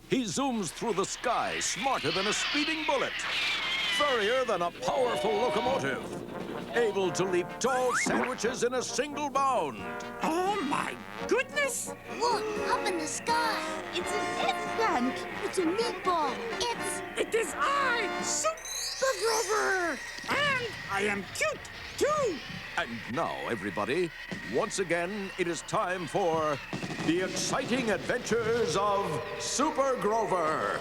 He zooms through the sky smarter than a speeding bullet. Furrier than a powerful locomotive. Able to leap tall sandwiches in a single bound. Oh, my goodness! Look, up in the sky. It's an eggplant. It's a meatball. It is I, Super Grover! And I am cute, too! And now, everybody, once again, it is time for the exciting adventures of Super Grover.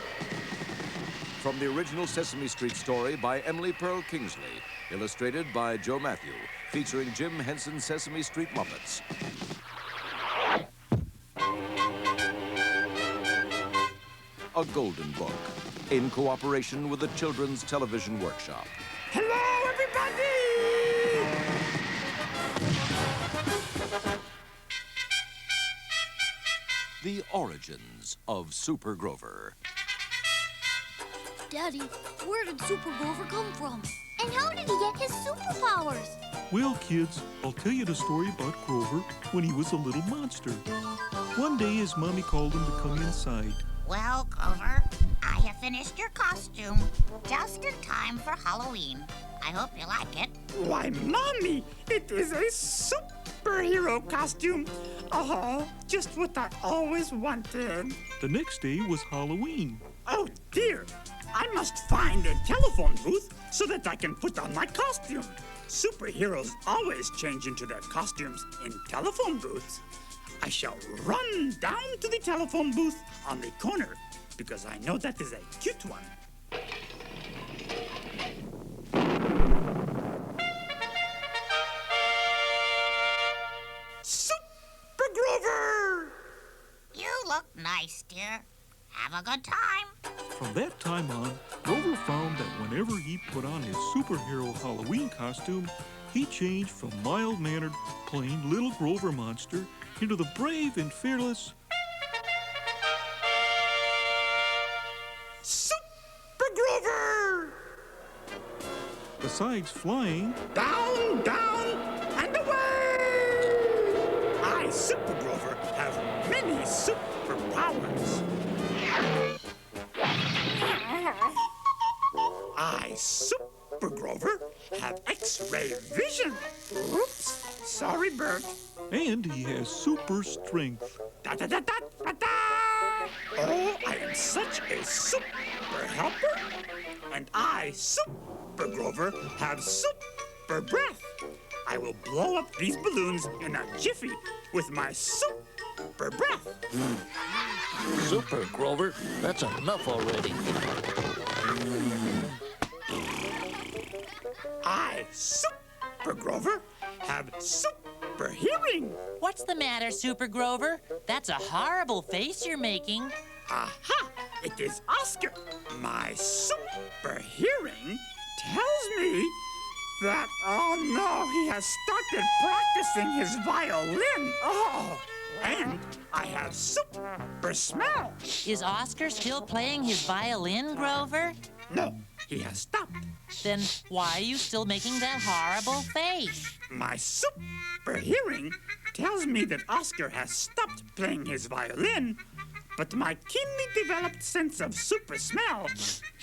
From the original Sesame Street story by Emily Pearl Kingsley, illustrated by Joe Matthew, featuring Jim Henson's Sesame Street Muppets. A Golden Book, in cooperation with the Children's Television Workshop. Hello, everybody! The origins of Super Grover. Daddy, where did Super Grover come from? And how did he get his superpowers? Well, kids, I'll tell you the story about Grover when he was a little monster. One day, his mommy called him to come inside. Well, Grover, I have finished your costume just in time for Halloween. I hope you like it. Why, Mommy, it is a superhero costume. Oh, just what I always wanted. The next day was Halloween. Oh, dear. I must find a telephone booth so that I can put on my costume. Superheroes always change into their costumes in telephone booths. I shall run down to the telephone booth on the corner because I know that is a cute one. Super Grover! You look nice, dear. Have a good time. From that time on, Grover found that whenever he put on his superhero Halloween costume, he changed from mild-mannered, plain little Grover monster into the brave and fearless Super Grover! Besides flying, Down, down, and away! I, Super Grover, have many superpowers. I, Super Grover, have X-ray vision. Oops, sorry, Bert. and he has super strength. Da-da-da-da-da-da! Oh, I am such a super helper. And I, Super Grover, have super breath. I will blow up these balloons in a jiffy with my super breath. Super, Grover. That's enough already. I, Super Grover, have super hearing. What's the matter, Super Grover? That's a horrible face you're making. Aha! It is Oscar. My super hearing tells me that, oh no, he has started practicing his violin. Oh, and I have super smell. Is Oscar still playing his violin, Grover? No, he has stopped. Then why are you still making that horrible face? My super hearing tells me that Oscar has stopped playing his violin, but my keenly developed sense of super smell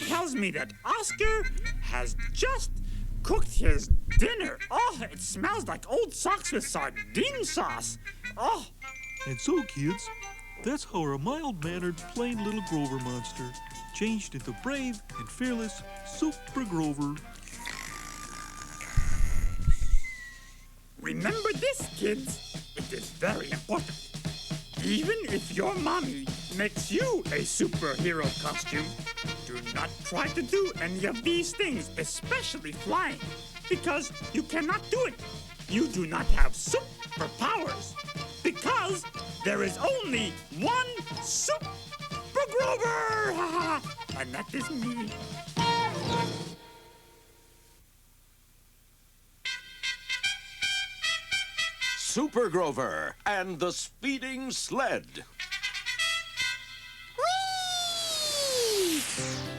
tells me that Oscar has just cooked his dinner. Oh, it smells like old socks with sardine sauce. Oh. And so, kids, that's how our mild-mannered, plain little Grover monster changed into brave and fearless Super Grover. Remember this, kids. It is very important. Even if your mommy makes you a superhero costume, do not try to do any of these things, especially flying, because you cannot do it. You do not have superpowers, because there is only one Super Grover! And that is me. Super Grover and the Speeding Sled. Whee!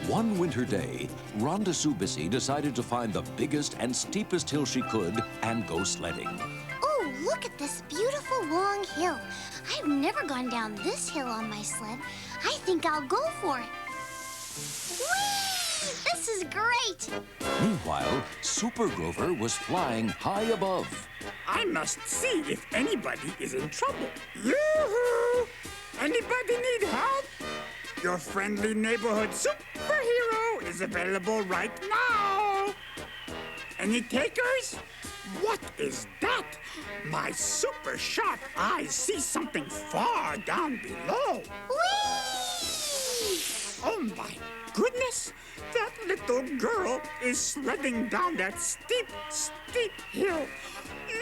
One winter day, Rhonda Subissy decided to find the biggest and steepest hill she could and go sledding. Oh, Look at this beautiful long hill. I've never gone down this hill on my sled. I think I'll go for it. Whee! This is great. Meanwhile, Super Grover was flying high above. I must see if anybody is in trouble. Yoo-hoo! Anybody need help? Your friendly neighborhood superhero is available right now. Any takers? What is that? My super sharp eyes see something far down below. Whee! Oh my goodness! That little girl is sledding down that steep, steep hill.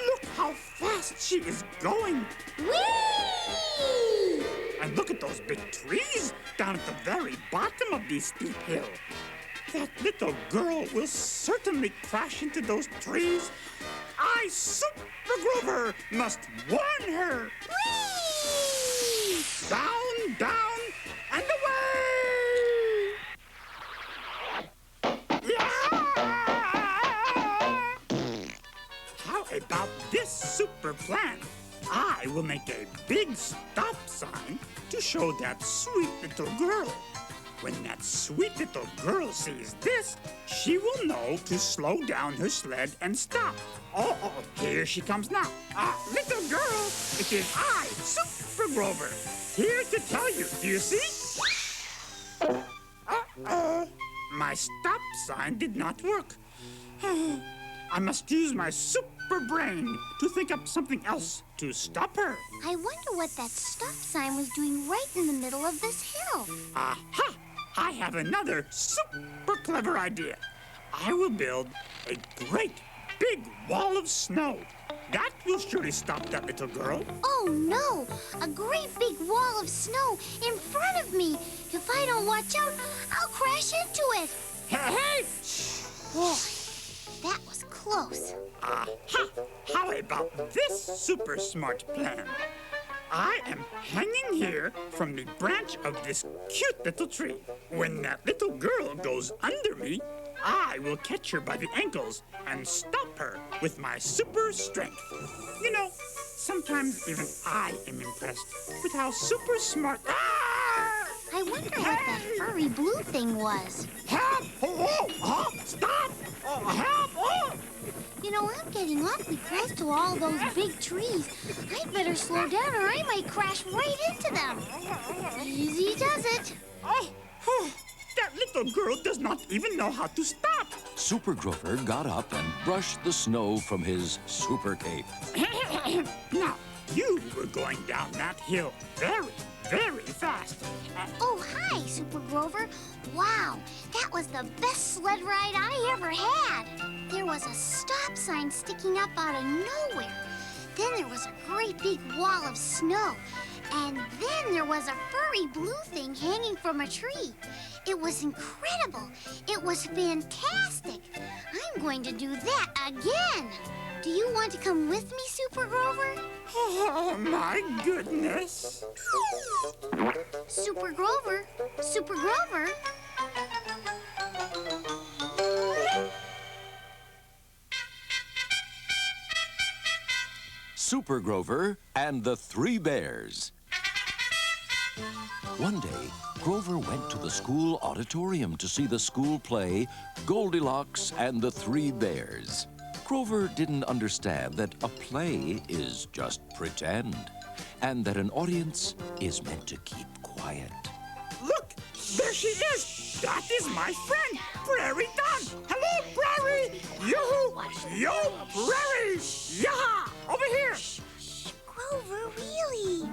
Look how fast she is going. Whee! And look at those big trees down at the very bottom of this steep hill. That little girl will certainly crash into those trees. I, Super Grover, must warn her. Whee! Down, down, and away! How about this super plan? I will make a big stop sign to show that sweet little girl. When that sweet little girl sees this, she will know to slow down her sled and stop. Oh, here she comes now. Little girl, it is I, Super Grover, here to tell you. Do you see? My stop sign did not work. I must use my super brain to think up something else to stop her. I wonder what that stop sign was doing right in the middle of this hill. Aha! I have another super clever idea. I will build a great big wall of snow. That will surely stop that little girl. Oh no! A great big wall of snow in front of me. If I don't watch out, I'll crash into it. Hey! Boy, that was close. Aha! How about this super smart plan? I am hanging here from the branch of this cute little tree. When that little girl goes under me, I will catch her by the ankles and stop her with my super strength. You know, sometimes even I am impressed with how super smart... I wonder what that furry blue thing was. Help! Oh, stop! Oh, help! Oh! You know, I'm getting awfully close to all those big trees. I'd better slow down or I might crash right into them. Easy does it. That little girl does not even know how to stop. Super Grover got up and brushed the snow from his super cape. Now, you were going down that hill very, very fast. Oh, hi, Super Grover. Wow, that was the best sled ride I ever had. There was a stop sign sticking up out of nowhere. Then there was a great big wall of snow. And then there was a furry blue thing hanging from a tree. It was incredible. It was fantastic. I'm going to do that again. Do you want to come with me, Super Grover? Oh, my goodness. Super Grover. Super Grover. Super Grover and the Three Bears. One day, Grover went to the school auditorium to see the school play Goldilocks and the Three Bears. Grover didn't understand that a play is just pretend, and that an audience is meant to keep quiet. Look, there she is. That is my friend, Prairie Dog. Hello, Prairie. Yoo-hoo. Yo, Prairie. Yaha. Over here. Grover, really?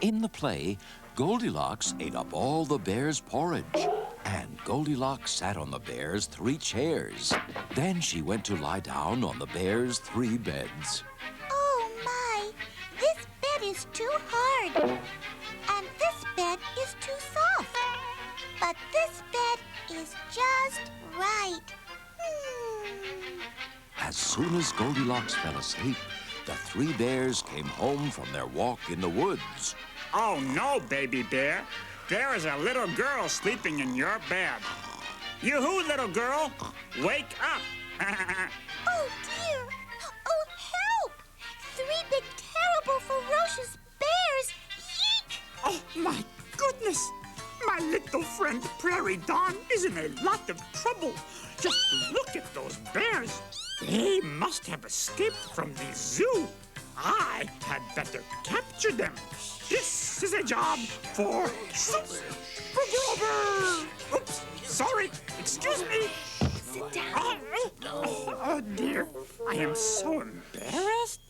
In the play, Goldilocks ate up all the bears' porridge, and Goldilocks sat on the bears' 3 chairs. Then she went to lie down on the bears' 3 beds. Oh, my. This bed is too hard. And this bed is too soft. But this bed is just right. As soon as Goldilocks fell asleep, the 3 bears came home from their walk in the woods. Oh, no, baby bear. There is a little girl sleeping in your bed. Yoo-hoo, little girl. Wake up. Oh, dear. Oh, help. 3 big ferocious bears. Eek! Oh, my goodness! My little friend Prairie Dawn is in a lot of trouble. Just look at those bears. They must have escaped from the zoo. I had better capture them. This is a job for Super Grover. Oops, sorry. Excuse me. Sit down. Oh, dear. I am so embarrassed.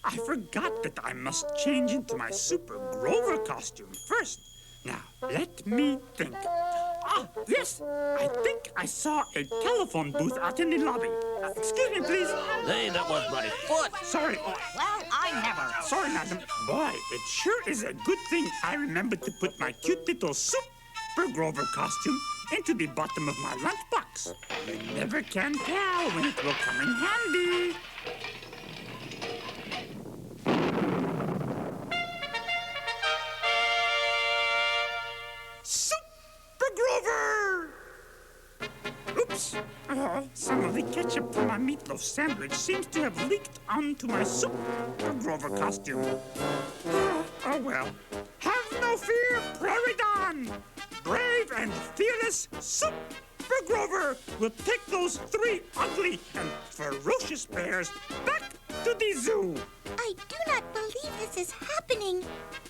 I forgot that I must change into my Super Grover costume first. Now, let me think. Ah, yes, I think I saw a telephone booth out in the lobby. Excuse me, please. Hey, that was my foot. Sorry. Well, I never. Sorry, madam. Boy, it sure is a good thing I remembered to put my cute little Super Grover costume into the bottom of my lunchbox. You never can tell when it will come in handy. Super Grover! Oops. Some of the ketchup from my meatloaf sandwich seems to have leaked onto my Super Grover costume. Oh, well. Have no fear, Prairie Dawn! Brave and fearless Super Grover will take those 3 ugly and ferocious bears back to the zoo. I do not believe this is happening.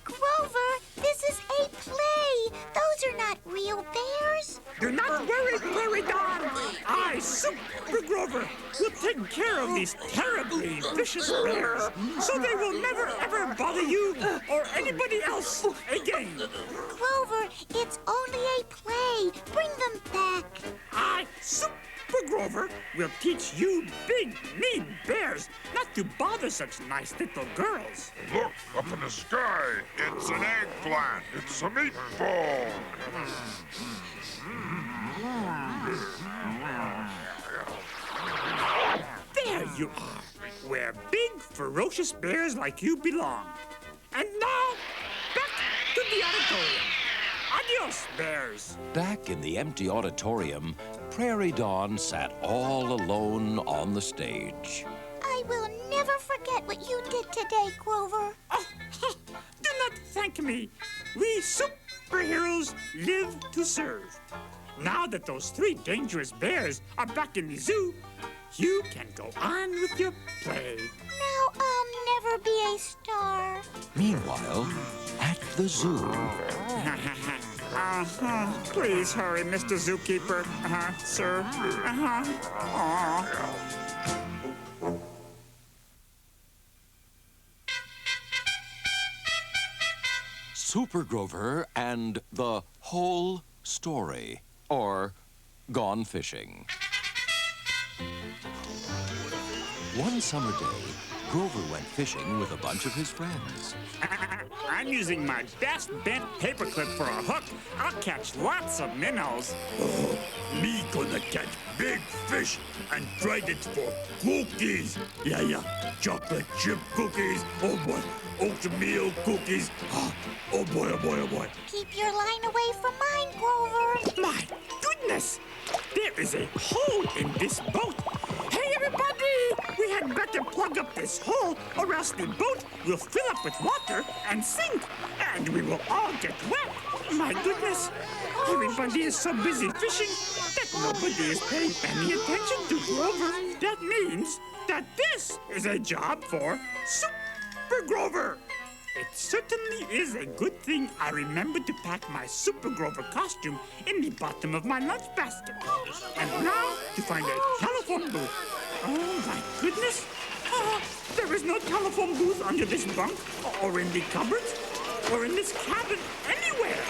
Grover, this is a play. Those are not real bears. Do not worry, Prairie Dawn. I, Super Grover, will take care of these terribly vicious bears so they will never ever bother you or anybody else again. Grover, it's only a play. Bring them back. I, Super Grover, will teach you big, mean bears not to bother such nice little girls. Look, up in the sky. It's an eggplant. It's a meatball. There you are, where big, ferocious bears like you belong. And now, back to the auditorium. Adios, bears. Back in the empty auditorium, Prairie Dawn sat all alone on the stage. I will never forget what you did today, Grover. Oh, do not thank me. We superheroes live to serve. Now that those 3 dangerous bears are back in the zoo, you can go on with your play. Now I'll never be a star. Meanwhile, at the zoo, Please hurry, Mr. Zookeeper. Sir. Super Grover and the Whole Story, or Gone Fishing. One summer day, Grover went fishing with a bunch of his friends. I'm using my best bent paperclip for a hook. I'll catch lots of minnows. Me gonna catch big fish and trade it for cookies. Yeah. Chocolate chip cookies. Oh boy. Oatmeal cookies. Oh boy. Keep your line away from mine, Grover. My goodness! There is a hole in this boat. Hey, everybody! We had better plug up this hole, or else the boat will fill up with water and sink, and we will all get wet. My goodness! Everybody is so busy fishing that nobody is paying any attention to Grover. That means that this is a job for Super Grover. It certainly is a good thing I remembered to pack my Super Grover costume in the bottom of my lunch basket. And now to find a telephone booth. Oh, my goodness. There is no telephone booth under this bunk, or in the cupboards, or in this cabin, anywhere.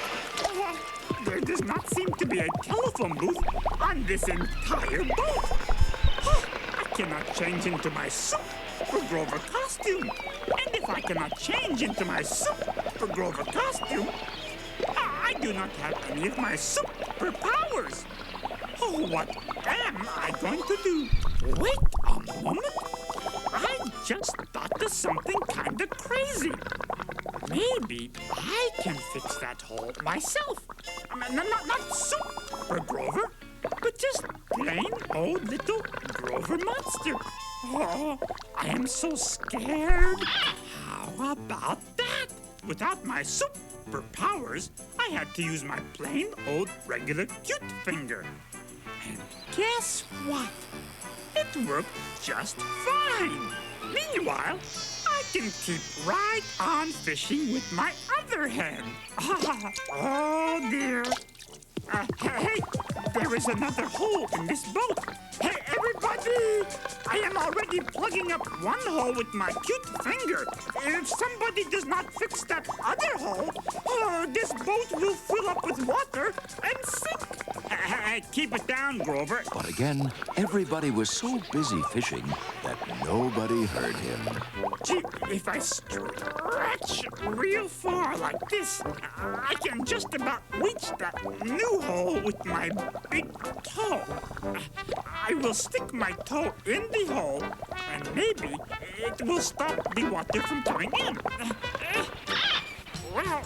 There does not seem to be a telephone booth on this entire boat. I cannot change into my Super Grover costume. And if I cannot change into my Super Grover costume, I do not have any of my superpowers. Oh, what am I going to do? Wait a moment. I just thought of something kind of crazy. Maybe I can fix that hole myself. Not Super Grover, but just plain old little Grover monster. Oh, I am so scared. How about that? without my superpowers, I had to use my plain old regular cute finger. And guess what? It worked just fine. Meanwhile, I can keep right on fishing with my other hand. Oh, dear. Hey, there is another hole in this boat. Hey, everybody! I am already plugging up one hole with my cute finger. If somebody does not fix that other hole, this boat will fill up with water and sink. Hey, keep it down, Grover. But again, everybody was so busy fishing that nobody heard him. Gee, if I stretch real far like this, I can just about reach that new hole with my big toe. I will stick my toe in the hole, and maybe it will stop the water from coming in. Well,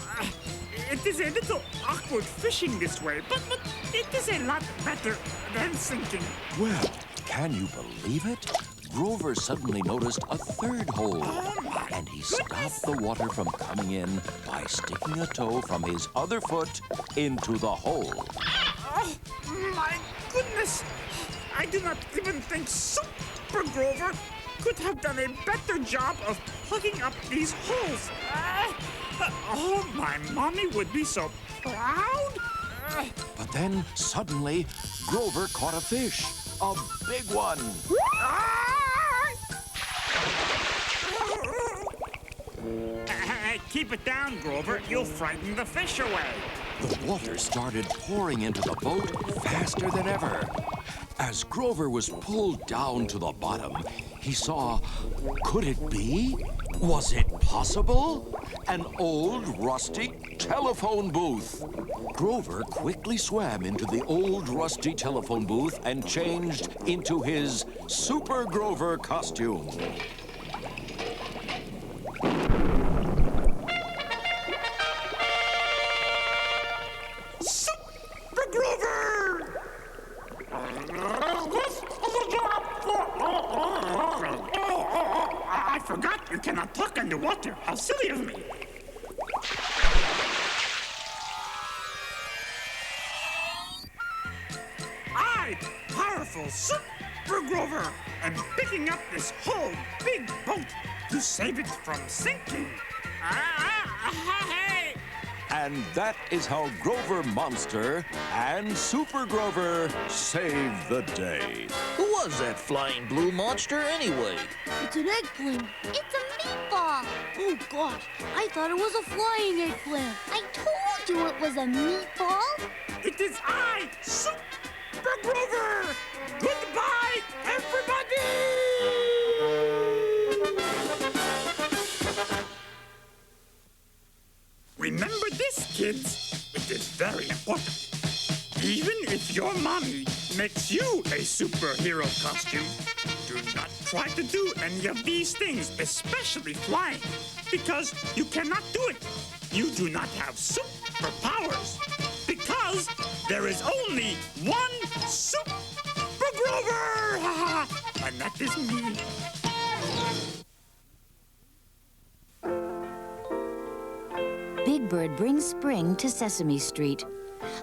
it is a little awkward fishing this way, but it is a lot better than sinking. Well, can you believe it? Grover suddenly noticed a third hole, and he stopped the water from coming in by sticking a toe from his other foot into the hole. Oh, my goodness! I do not even think Super Grover could have done a better job of plugging up these holes. Oh, my mommy would be so proud. But then, suddenly, Grover caught a fish. A big one. Keep it down, Grover. You'll frighten the fish away. The water started pouring into the boat faster than ever. As Grover was pulled down to the bottom, he saw, could it be? Was it possible? An old, rusty telephone booth. Grover quickly swam into the old, rusty telephone booth and changed into his Super Grover costume. Super Grover! I forgot you cannot talk underwater. How silly of me. I, powerful Super Grover, am picking up this whole big boat to save it from sinking. Hey! And that is how Grover Monster and Super Grover saved the day. Who was that flying blue monster anyway? It's an eggplant. It's a meatball. Oh, gosh. I thought it was a flying eggplant. I told you it was a meatball. It is I, Super Grover! Goodbye, everybody! Remember this, kids. It is very important. Even if your mommy makes you a superhero costume, do not try to do any of these things, especially flying, because you cannot do it. You do not have superpowers, because there is only one Super Grover, and that is me. Big Bird brings spring to Sesame Street,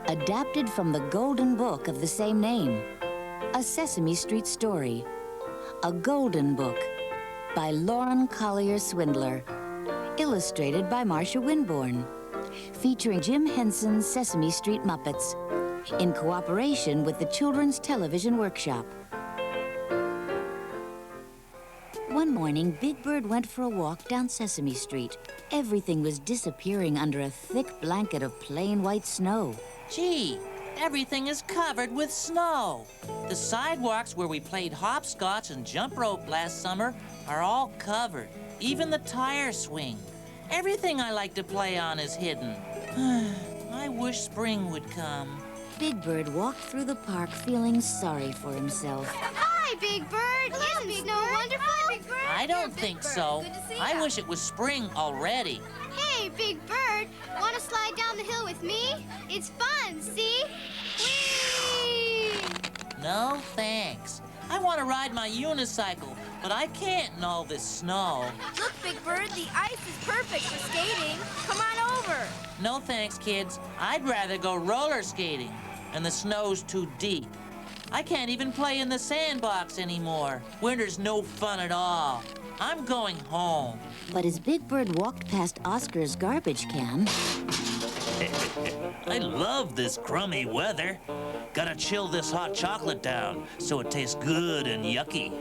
adapted from the Golden Book of the same name. A Sesame Street story. A Golden Book by Lauren Collier Swindler. Illustrated by Marcia Winborn. Featuring Jim Henson's Sesame Street Muppets. In cooperation with the Children's Television Workshop. One morning, Big Bird went for a walk down Sesame Street. Everything was disappearing under a thick blanket of plain white snow. Gee, everything is covered with snow. The sidewalks where we played hopscotch and jump rope last summer are all covered. Even the tire swing. Everything I like to play on is hidden. I wish spring would come. Big Bird walked through the park feeling sorry for himself. Hi, Big Bird. Isn't Big snow Bird. wonderful? Hi, Big Bird. I don't think so. Good to see I ya. wish it was spring already. Hey, Big Bird. Want to slide down the hill with me? It's fun, see? Whee! No, thanks. I want to ride my unicycle, but I can't in all this snow. Look, Big Big Bird. The ice is perfect for skating. Come on over. No thanks, kids. I'd rather go roller skating, and the snow's too deep. I can't even play in the sandbox anymore. Winter's no fun at all. I'm going home. But as Big Bird walked past Oscar's garbage can... I love this crummy weather. Gotta chill this hot chocolate down so it tastes good and yucky.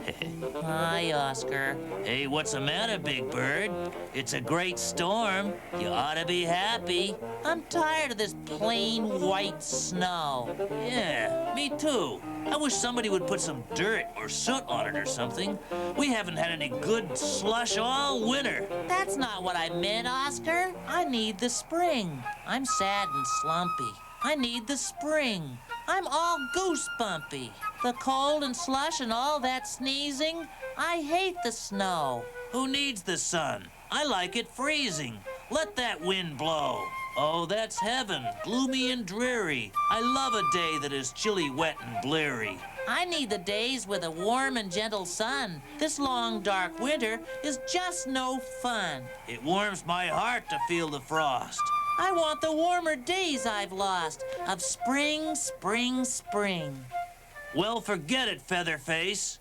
Hi, Oscar. Hey, what's the matter, Big Bird? It's a great storm. You ought to be happy. I'm tired of this plain white snow. Yeah, me too. I wish somebody would put some dirt or soot on it or something. We haven't had any good slush all winter. That's not what I meant, Oscar. I need the spring. I'm sad and slumpy. I need the spring. I'm all goosebumpy. The cold and slush and all that sneezing. I hate the snow. Who needs the sun? I like it freezing. Let that wind blow. Oh, that's heaven, gloomy and dreary. I love a day that is chilly, wet, and bleary. I need the days with a warm and gentle sun. This long, dark winter is just no fun. It warms my heart to feel the frost. I want the warmer days I've lost of spring, spring, spring. Well, forget it, Featherface.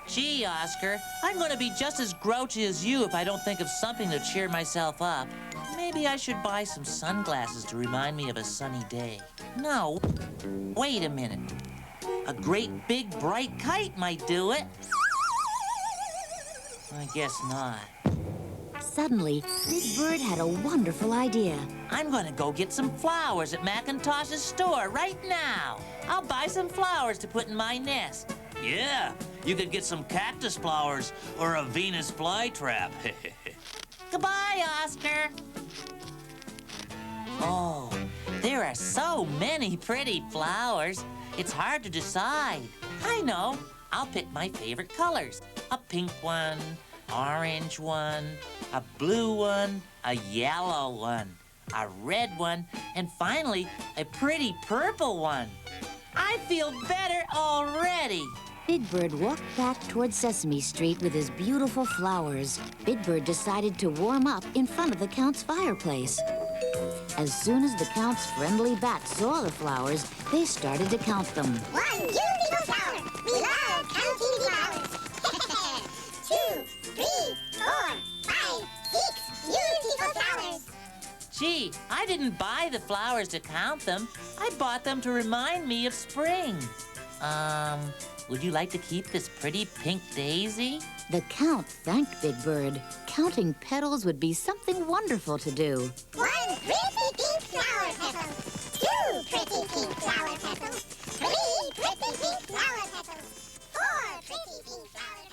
Gee, Oscar, I'm going to be just as grouchy as you if I don't think of something to cheer myself up. Maybe I should buy some sunglasses to remind me of a sunny day. No, wait a minute. A great big bright kite might do it. I guess not. Suddenly, Big Bird had a wonderful idea. I'm going to go get some flowers at McIntosh's store right now. I'll buy some flowers to put in my nest. Yeah, you could get some cactus flowers or a Venus flytrap. Goodbye, Oscar. Oh, there are so many pretty flowers. It's hard to decide. I know. I'll pick my favorite colors. A pink one, orange one, a blue one, a yellow one, a red one, and finally, a pretty purple one. I feel better already. Big Bird walked back toward Sesame Street with his beautiful flowers. Big Bird decided to warm up in front of the Count's fireplace. As soon as the Count's friendly bat saw the flowers, they started to count them. 1 beautiful flower. We love counting flowers. 2, 3, 4, 5, 6 beautiful flowers. Gee, I didn't buy the flowers to count them. I bought them to remind me of spring. Would you like to keep this pretty pink daisy? The Count thanked Big Bird. Counting petals would be something wonderful to do. 1 pretty pink flower petal. 2 pretty pink flower petals. 3 pretty pink flower petals. 4 pretty pink flower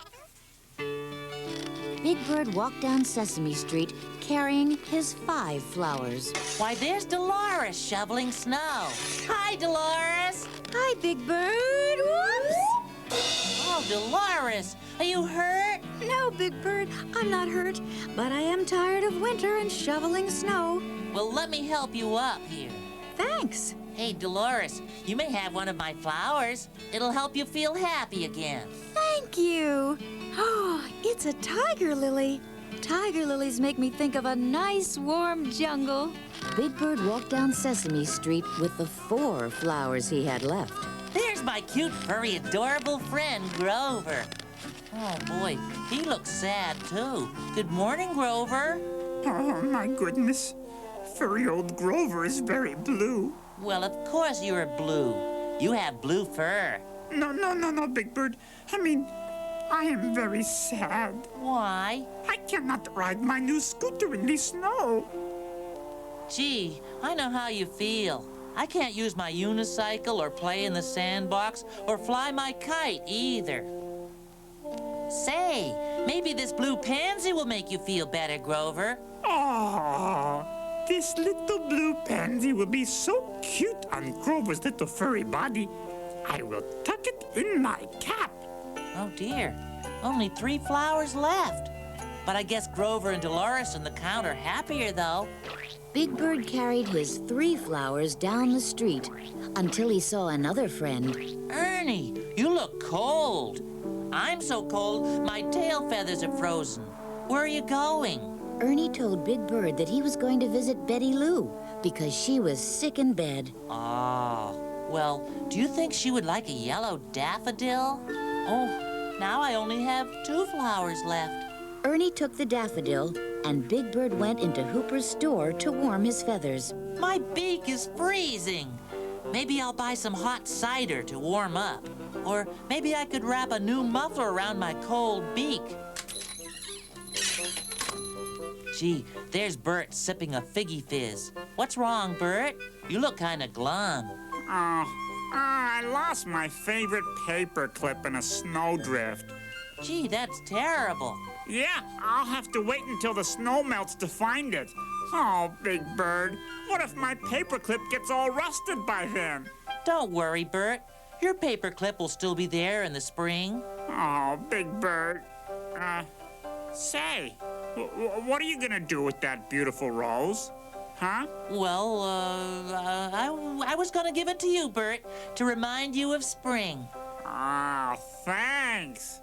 petals. Big Bird walked down Sesame Street carrying his 5 flowers. Why, there's Dolores shoveling snow. Hi, Dolores. Hi, Big Bird. Whoops. Oh, Dolores, are you hurt? No, Big Bird, I'm not hurt, but I am tired of winter and shoveling snow. Well, let me help you up here. Thanks. Hey, Dolores, you may have one of my flowers. It'll help you feel happy again. Thank you. Oh, it's a tiger lily. Tiger lilies make me think of a nice, warm jungle. Big Bird walked down Sesame Street with the 4 flowers he had left. There's my cute, furry, adorable friend, Grover. Oh, boy, he looks sad, too. Good morning, Grover. Oh, my goodness. Furry old Grover is very blue. Well, of course you're blue. You have blue fur. No, Big Bird. I mean, I am very sad. Why? I cannot ride my new scooter in the snow. Gee, I know how you feel. I can't use my unicycle or play in the sandbox or fly my kite either. Say, maybe this blue pansy will make you feel better, Grover. Oh, this little blue pansy will be so cute on Grover's little furry body. I will tuck it in my cap. Oh, dear. Only 3 flowers left. But I guess Grover and Dolores and the Count are happier, though. Big Bird carried his 3 flowers down the street until he saw another friend. Ernie, you look cold. I'm so cold, my tail feathers are frozen. Where are you going? Ernie told Big Bird that he was going to visit Betty Lou because she was sick in bed. Oh, well, do you think she would like a yellow daffodil? Oh, now I only have 2 flowers left. Ernie took the daffodil, and Big Bird went into Hooper's store to warm his feathers. My beak is freezing. Maybe I'll buy some hot cider to warm up. Or maybe I could wrap a new muffler around my cold beak. Gee, there's Bert sipping a figgy fizz. What's wrong, Bert? You look kind of glum. I lost my favorite paper clip in a snowdrift. Gee, that's terrible. Yeah, I'll have to wait until the snow melts to find it. Oh, Big Bird, what if my paperclip gets all rusted by then? Don't worry, Bert. Your paperclip will still be there in the spring. Oh, Big Bird. Say, what are you gonna do with that beautiful rose? Huh? Well, I was gonna give it to you, Bert, to remind you of spring. Oh, thanks.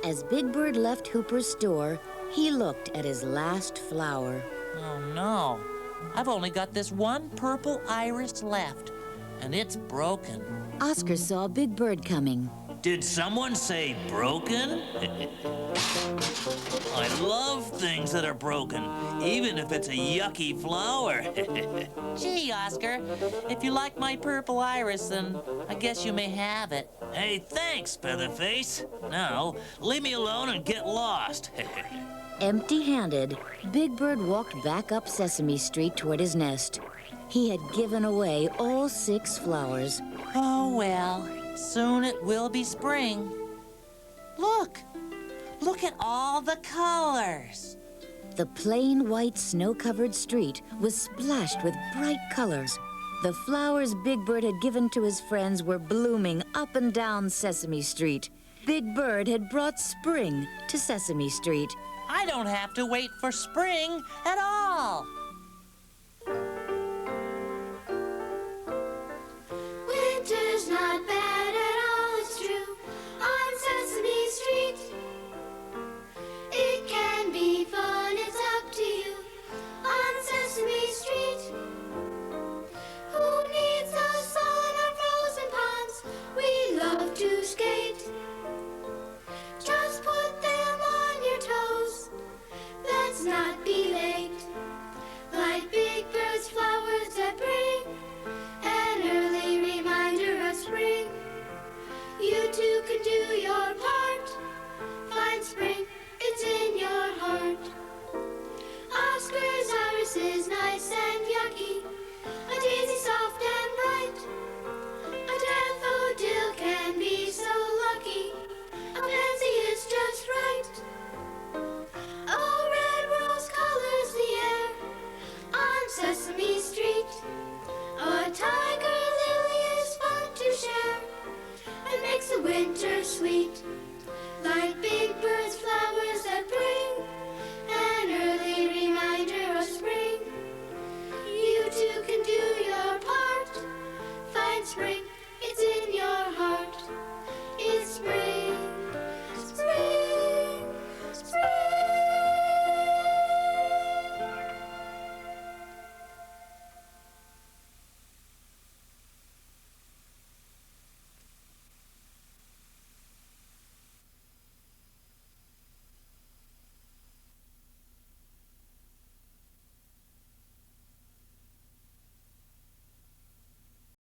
As Big Bird left Hooper's store, he looked at his last flower. Oh, no. I've only got this one purple iris left, and it's broken. Oscar saw Big Bird coming. Did someone say broken? I love things that are broken, even if it's a yucky flower. Gee, Oscar, if you like my purple iris, then I guess you may have it. Hey, thanks, Featherface. Now, leave me alone and get lost. Empty-handed, Big Bird walked back up Sesame Street toward his nest. He had given away all 6 flowers. Oh, well, soon it will be spring. Look at all the colors. The plain white snow-covered street was splashed with bright colors. The flowers Big Bird had given to his friends were blooming up and down Sesame Street. Big Bird had brought spring to Sesame Street. I don't have to wait for spring at all. Winter's not bad at all, it's true, on Sesame Street. It can be fun, it's up to you, on Sesame Street. Who needs the sun or frozen ponds? We love to skate. Just put them on your toes, let's not be late. Like Big Bird's flowers that bring an early reminder of spring. You too can do your part. Find spring, it's in your heart. Oscar's iris is nice and yucky.